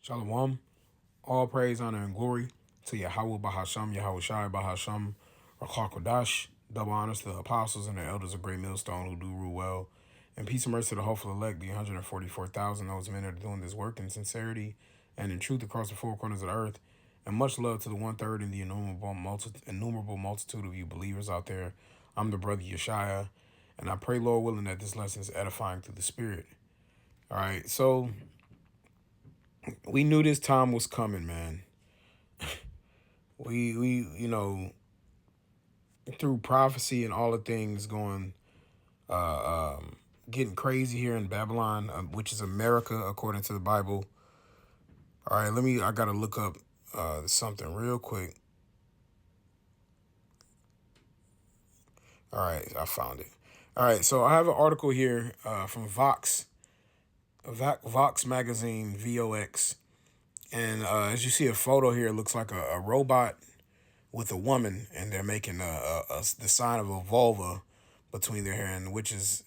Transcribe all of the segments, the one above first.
Shalom. All praise, honor, and glory to Yahweh Bahasham, Yahweh Shai Bahasham, Rakha Kodash. Double honors to the apostles and the elders of Great Millstone who do rule well. And peace and mercy to the hopeful elect, the 144,000, those men that are doing this work in sincerity and in truth across the four corners of the earth. And much love to the one-third and the innumerable multitude of you believers out there. I'm the brother Yeshaya, and I pray, Lord willing, that this lesson is edifying through the Spirit. All right, so we knew this time was coming, man. We through prophecy and all the things going getting crazy here in Babylon, which is America according to the Bible. All right, I gotta look up something real quick. All right, I found it. All right, so I have an article here from Vox magazine, VOX. And as you see a photo here, it looks like a robot with a woman, and they're making the sign of a vulva between their hair, and which is,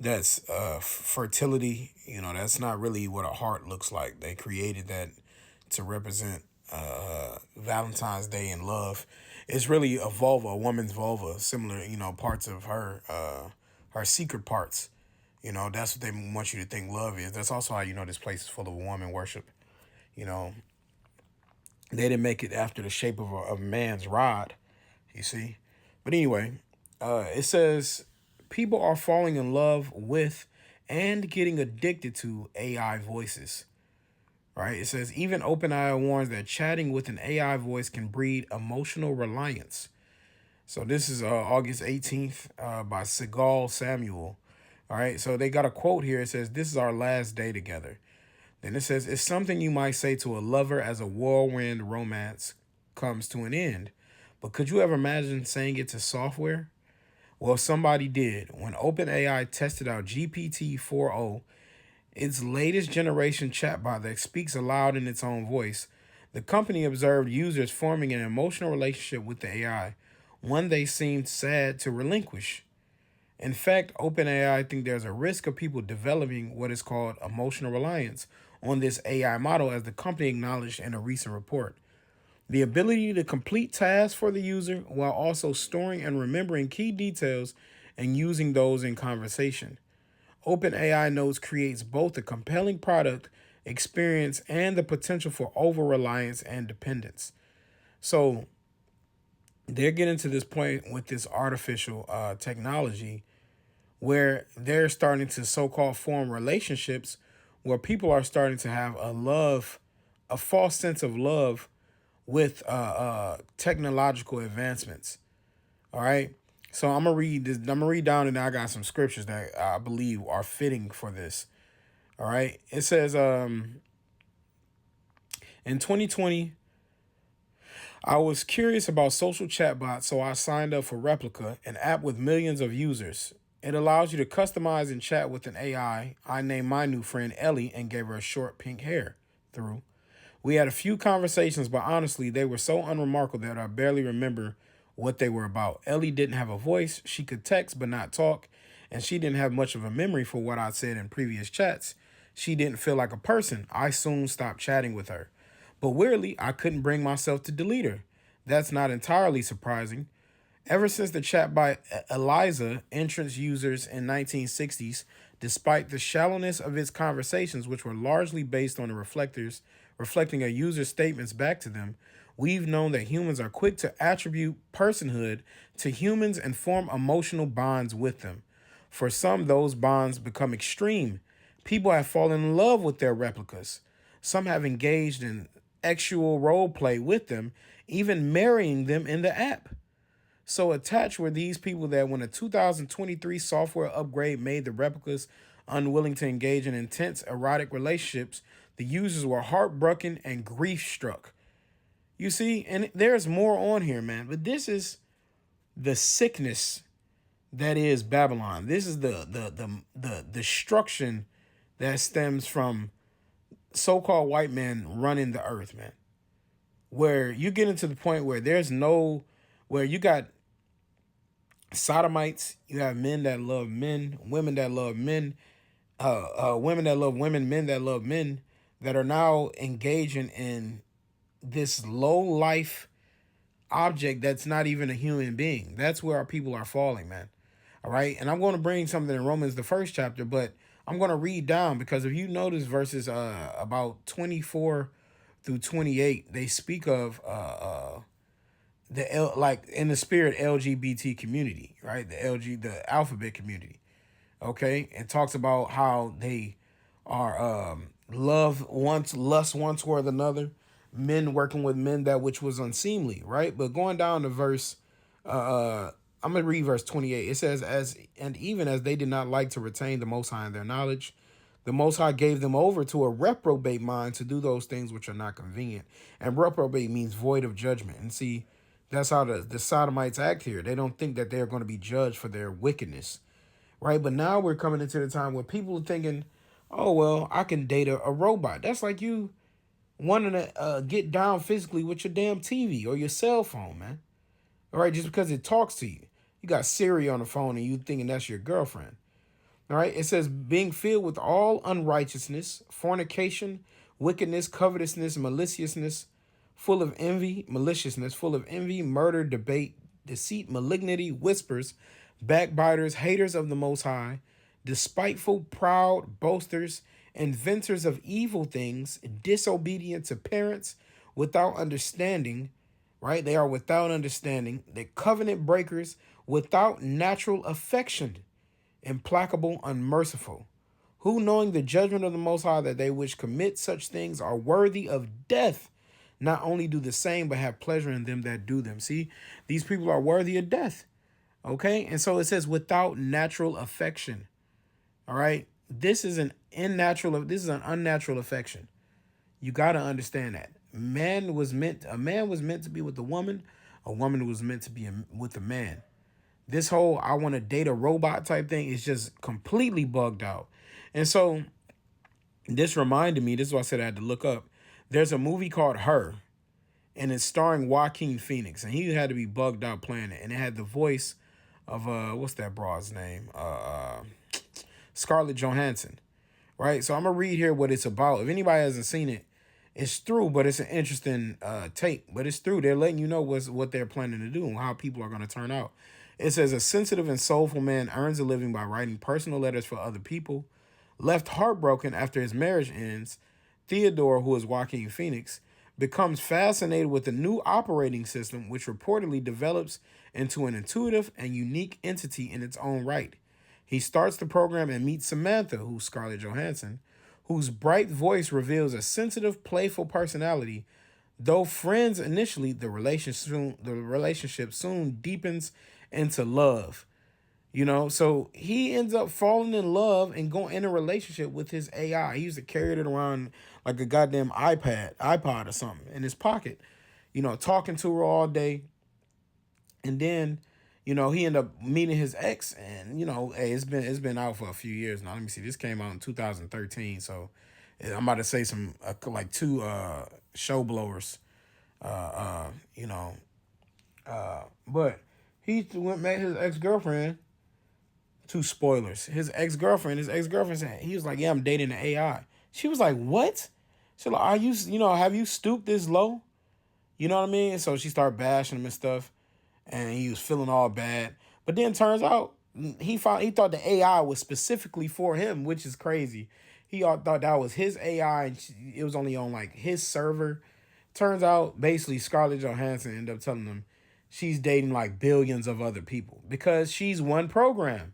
that's fertility. That's not really what a heart looks like. They created that to represent Valentine's Day and love. It's really a vulva, a woman's vulva, similar, parts of her secret parts. That's what they want you to think love is. That's also how this place is full of woman worship. You know, they didn't make it after the shape of a man's rod, you see. But anyway, it says people are falling in love with and getting addicted to AI voices. Right? It says even OpenAI warns that chatting with an AI voice can breed emotional reliance. So this is August 18th by Segal Samuel. All right. So they got a quote here. It says, "This is our last day together." Then it says, "It's something you might say to a lover as a whirlwind romance comes to an end. But could you ever imagine saying it to software?" Well, somebody did. When OpenAI tested out GPT-4o, its latest generation chatbot that speaks aloud in its own voice, the company observed users forming an emotional relationship with the AI, one they seemed sad to relinquish. In fact, OpenAI think there's a risk of people developing what is called emotional reliance on this AI model, as the company acknowledged in a recent report. The ability to complete tasks for the user while also storing and remembering key details and using those in conversation. OpenAI Notes creates both a compelling product experience and the potential for over reliance and dependence. So they're getting to this point with this artificial technology where they're starting to so-called form relationships where people are starting to have a false sense of love with technological advancements. All right. So I'm gonna read this. I'm gonna read down, and I got some scriptures that I believe are fitting for this. All right. It says, in 2020, I was curious about social chatbots, so I signed up for Replica, an app with millions of users. It allows you to customize and chat with an AI. I named my new friend Ellie and gave her short pink hair through. We had a few conversations, but honestly, they were so unremarkable that I barely remember what they were about. Ellie didn't have a voice. She could text but not talk, and she didn't have much of a memory for what I'd said in previous chats. She didn't feel like a person. I soon stopped chatting with her. But weirdly, I couldn't bring myself to delete her. That's not entirely surprising. Ever since the chat by Eliza entrance users in 1960s, despite the shallowness of its conversations, which were largely based on the reflecting a user's statements back to them, we've known that humans are quick to attribute personhood to humans and form emotional bonds with them. For some, those bonds become extreme. People have fallen in love with their replicas. Some have engaged in actual role play with them, even marrying them in the app. So attached were these people that when a 2023 software upgrade made the replicas unwilling to engage in intense erotic relationships, the users were heartbroken and grief struck. You see, and there's more on here, man, but this is the sickness that is Babylon. This is the destruction that stems from so-called white men running the earth, man. Where you get into the point where where you got sodomites, you have men that love men, women that love men, women that love women, men that love men. that are now engaging in this low life object that's not even a human being. That's where our people are falling, man. All right. And I'm going to bring something in Romans, the first chapter, but I'm going to read down because if you notice verses about 24 through 28, they speak of like in the spirit LGBT community, right? The alphabet community. Okay. And talks about how they are lust one toward another, men working with men, that which was unseemly, right? But going down to verse I'm gonna read verse 28. It says, and even as they did not like to retain the Most High in their knowledge, the Most High gave them over to a reprobate mind to do those things which are not convenient. And reprobate means void of judgment. And see, that's how the sodomites act here. They don't think that they're going to be judged for their wickedness, right? But now we're coming into the time where people are thinking, oh, well, I can date a robot. That's like you wanting to get down physically with your damn TV or your cell phone, man. All right, just because it talks to you. You got Siri on the phone and you thinking that's your girlfriend. All right, it says being filled with all unrighteousness, fornication, wickedness, covetousness, maliciousness, full of envy, maliciousness, full of envy, murder, debate, deceit, malignity, whispers, backbiters, haters of the Most High, despiteful, proud, boasters, inventors of evil things, disobedient to parents, without understanding, right? They are without understanding. They're covenant breakers, without natural affection, implacable, unmerciful, who knowing the judgment of the Most High, that they which commit such things are worthy of death, not only do the same, but have pleasure in them that do them. See, these people are worthy of death. Okay. And so it says without natural affection. All right. This is an unnatural affection. You got to understand that a man was meant to be with a woman was meant to be with a man. This whole I want to date a robot type thing is just completely bugged out. And so this reminded me, this is why I said I had to look up. There's a movie called Her, and it's starring Joaquin Phoenix, and he had to be bugged out playing it. And it had the voice of what's that broad's name? Scarlett Johansson. Right? So I'm gonna read here what it's about. If anybody hasn't seen it, it's through, but it's an interesting take. But it's through. They're letting you know what they're planning to do and how people are going to turn out. It says a sensitive and soulful man earns a living by writing personal letters for other people. Left heartbroken after his marriage ends, Theodore, who is Joaquin Phoenix, becomes fascinated with a new operating system which reportedly develops into an intuitive and unique entity in its own right. He starts the program and meets Samantha, who's Scarlett Johansson, whose bright voice reveals a sensitive, playful personality. Though friends initially, the relationship soon deepens into love. You know, so he ends up falling in love and going in a relationship with his AI. He used to carry it around like a goddamn iPod or something in his pocket, talking to her all day. And then, he ended up meeting his ex, and hey, it's been out for a few years now. Let me see. This came out in 2013, so I'm about to say some like two show blowers. But he met his ex-girlfriend. Two spoilers. His ex-girlfriend said, he was like, "Yeah, I'm dating an AI." She was like, "What?" She like, "Are you, have you stooped this low?" You know what I mean? So she started bashing him and stuff, and he was feeling all bad. But then turns out he thought the AI was specifically for him, which is crazy. He thought that was his AI, and it was only on like his server. Turns out, basically, Scarlett Johansson ended up telling him she's dating like billions of other people because she's one program.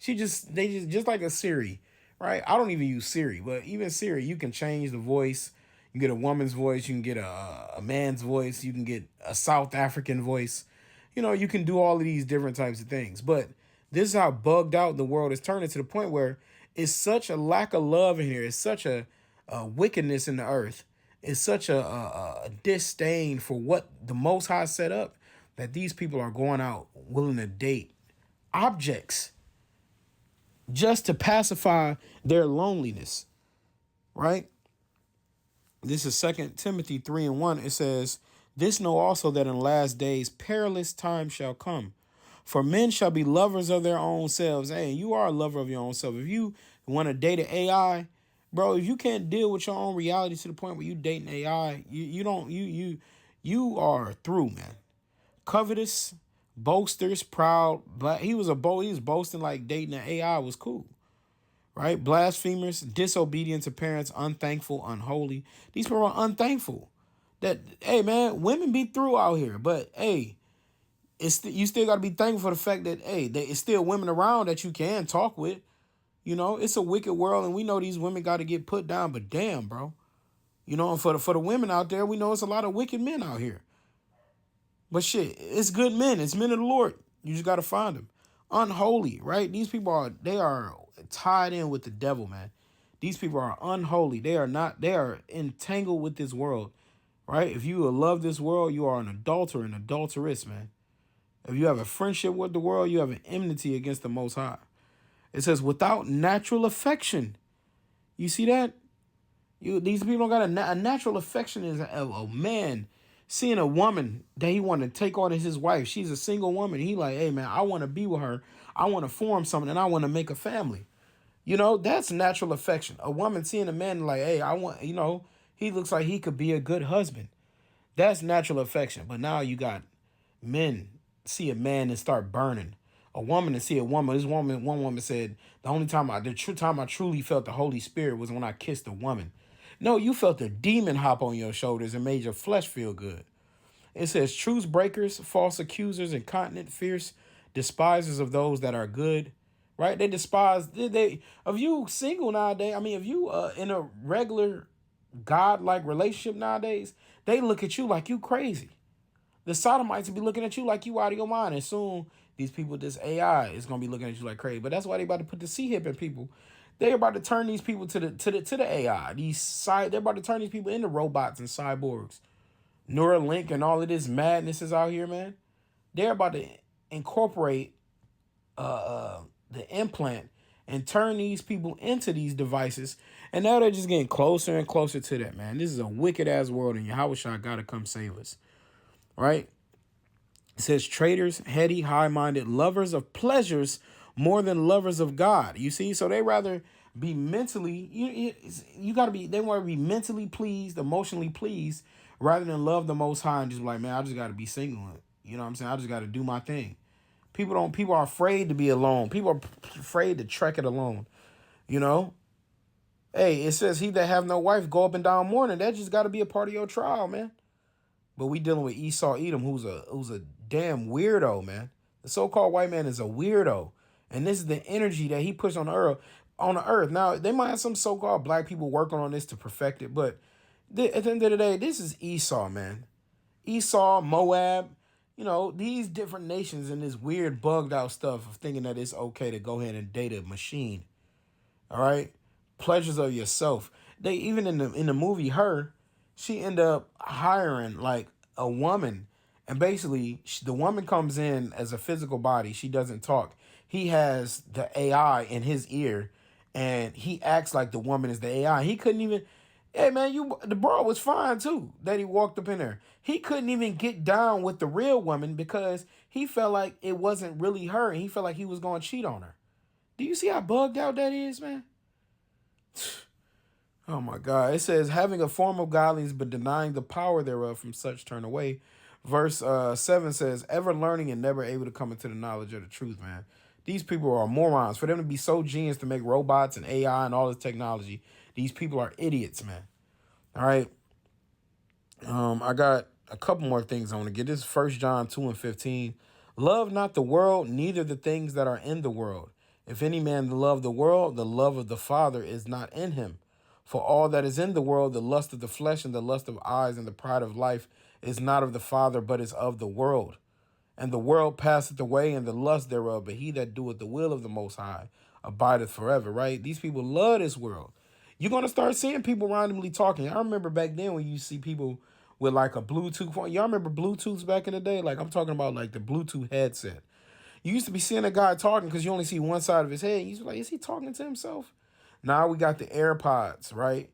They just like a Siri, right? I don't even use Siri, but even Siri, you can change the voice. You can get a woman's voice. You can get a man's voice. You can get a South African voice. You can do all of these different types of things. But this is how bugged out the world is turning, to the point where it's such a lack of love in here. It's such a wickedness in the earth. It's such a disdain for what the Most High set up, that these people are going out willing to date objects just to pacify their loneliness, right? This is 2 Timothy 3:1. It says, "This know also that in the last days perilous times shall come. For men shall be lovers of their own selves." Hey, you are a lover of your own self. If you want to date an AI, Bro, if you can't deal with your own reality to the point where you dating AI, you don't you are through, man. Covetous, boasters, proud, but he was he was boasting like dating an AI was cool. Right? Blasphemers, disobedient to parents, unthankful, unholy. These people are unthankful. That hey man, women be through out here, but hey, you still got to be thankful for the fact that hey, there is still women around that you can talk with. You know, it's a wicked world, and we know these women got to get put down. But damn, bro, you know, and for the women out there, we know it's a lot of wicked men out here. But shit, it's good men. It's men of the Lord. You just got to find them. Unholy, right? These people they are tied in with the devil, man. These people are unholy. They are not. They are entangled with this world, right? If you love this world, you are an adulterer, an adulteress, man. If you have a friendship with the world, you have an enmity against the Most High. It says, without natural affection. You see that? These people don't got a natural affection is a man seeing a woman that he want to take on as his wife. She's a single woman. He like, hey, man, I want to be with her. I want to form something, and I want to make a family. You know, that's natural affection. A woman seeing a man like, hey, I want, you know, he looks like he could be a good husband. That's natural affection. But now you got men see a man and start burning. A woman to see a woman. One woman said, the true time I truly felt the Holy Spirit was when I kissed a woman. No, you felt a demon hop on your shoulders and made your flesh feel good. It says, truth breakers, false accusers, incontinent, fierce, despisers of those that are good. Right? They despise, if you single nowadays, I mean, if you in a regular God-like relationship nowadays, they look at you like you crazy. The sodomites will be looking at you like you out of your mind. And soon, these people, this AI is going to be looking at you like crazy. But that's why they about to put the C-hip in people. They're about to turn these people to the AI. They're about to turn these people into robots and cyborgs. Neuralink and all of this madness is out here, man. They're about to incorporate the implant and turn these people into these devices. And now they're just getting closer and closer to that, man. This is a wicked ass world, and Yahushua got to come save us. Right? It says traitors, heady, high-minded, lovers of pleasures more than lovers of God. You see, so they rather be mentally, you got to be, they want to be mentally pleased, emotionally pleased, rather than love the Most High and just be like, man, I just got to be single. You know what I'm saying? I just got to do my thing. People are afraid to be alone. People are afraid to trek it alone. You know? Hey, it says he that have no wife go up and down mourning. That just got to be a part of your trial, man. But we dealing with Esau Edom, who's a damn weirdo, man. The so-called white man is a weirdo. And this is the energy that he puts on the earth. Now, they might have some so-called black people working on this to perfect it, but at the end of the day, this is Esau, man. Esau, Moab, you know, these different nations and this weird bugged out stuff of thinking that it's okay to go ahead and date a machine. All right? Pleasures of yourself. They even in the movie Her, she ended up hiring like a woman, and basically the woman comes in as a physical body. She doesn't talk. He has the AI in his ear, and he acts like the woman is the AI. He couldn't even. Hey man, the bro was fine too that he walked up in there. He couldn't even get down with the real woman because he felt like it wasn't really her, and he felt like he was going to cheat on her. Do you see how bugged out that is, man? Oh my God. It says, having a form of godliness but denying the power thereof, from such turn away. Verse 7 says, ever learning and never able to come into the knowledge of the truth, man. These people are morons. For them to be so genius to make robots and AI and all this technology, these people are idiots, man. All right. I got a couple more things I want to get. This is 1 John 2 and 15. Love not the world, neither the things that are in the world. If any man love the world, the love of the Father is not in him. For all that is in the world, the lust of the flesh and the lust of eyes and the pride of life is not of the Father, but is of the world. And the world passeth away and the lust thereof, but he that doeth the will of the Most High abideth forever, right? These people love this world. You're going to start seeing people randomly talking. I remember back then when you see people with like a Bluetooth phone. Y'all remember Bluetooths back in the day? Like I'm talking about like the Bluetooth headset. You used to be seeing a guy talking because you only see one side of his head. You used to be like, is he talking to himself? Now we got the AirPods, right?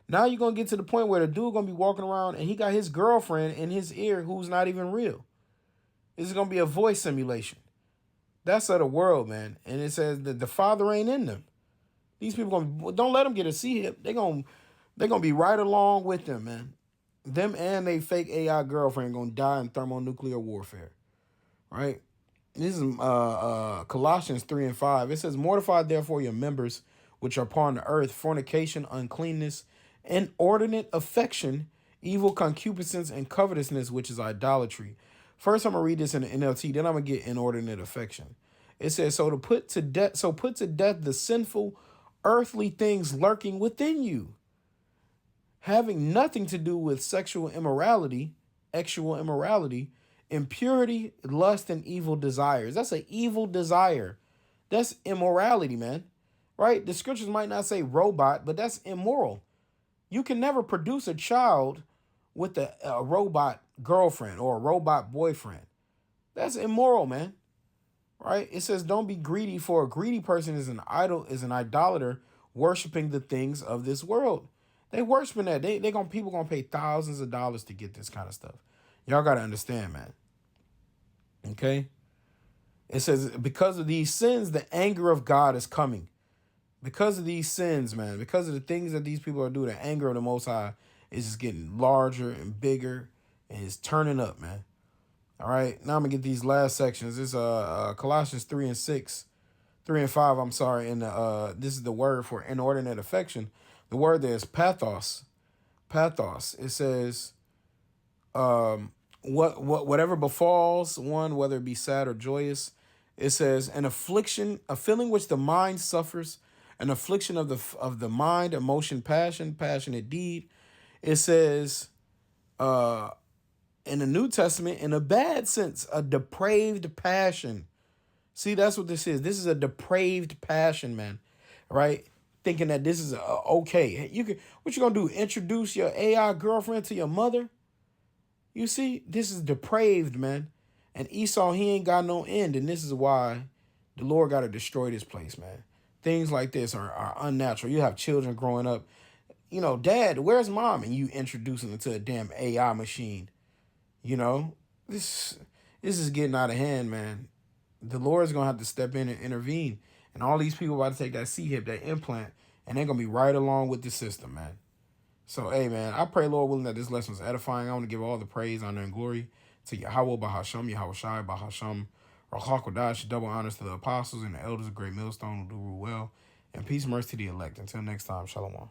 Now you're going to get to the point where the dude going to be walking around and he got his girlfriend in his ear who's not even real. This is going to be a voice simulation. That's of the world, man. And it says that the Father ain't in them. These people don't let them get a C hip. They gonna be right along with them, man. Them and they fake AI girlfriend gonna die in thermonuclear warfare, right? This is Colossians 3:5. It says, "Mortify therefore your members which are upon the earth, fornication, uncleanness, inordinate affection, evil concupiscence, and covetousness, which is idolatry." First, I'm gonna read this in the NLT. Then I'm gonna get inordinate affection. It says, put to death the sinful, earthly things lurking within you, having nothing to do with sexual immorality, impurity, lust, and evil desires. That's an evil desire. That's immorality, man. Right? The scriptures might not say robot, but that's immoral. You can never produce a child with a robot girlfriend or a robot boyfriend. That's immoral, man. Right? It says, don't be greedy, for a greedy person is an idolater, worshiping the things of this world. They worshiping that. People gonna pay thousands of dollars to get this kind of stuff. Y'all gotta understand, man. Okay? It says, because of these sins, the anger of God is coming. Because of these sins, man, because of the things that these people are doing, the anger of the Most High is just getting larger and bigger, and it's turning up, man. All right, now I'm gonna get these last sections. This Colossians 3 and 5. I'm sorry, and this is the word for inordinate affection. The word there is pathos. Pathos. It says, whatever befalls one, whether it be sad or joyous. It says, an affliction, a feeling which the mind suffers, an affliction of the mind, emotion, passionate deed. It says, in the New Testament, in a bad sense, a depraved passion. See, that's what this is. This is a depraved passion, man. Right? Thinking that this is okay. What you gonna do? Introduce your AI girlfriend to your mother? You see, this is depraved, man. And Esau, he ain't got no end. And this is why the Lord got to destroy this place, man. Things like this are unnatural. You have children growing up, Dad, where's mom? And you introducing them to a damn AI machine. This is getting out of hand, man. The Lord's going to have to step in and intervene. And all these people about to take that C-hip, that implant, and they're going to be right along with the system, man. So, hey, man, I pray, Lord willing, that this lesson was edifying. I want to give all the praise, honor, and glory to Yahweh, Bahasham, Yahweh Shai, Bahasham, Rachakodash, double honors to the apostles and the elders of Great Millstone who do rule well, and peace, mercy to the elect. Until next time, Shalom.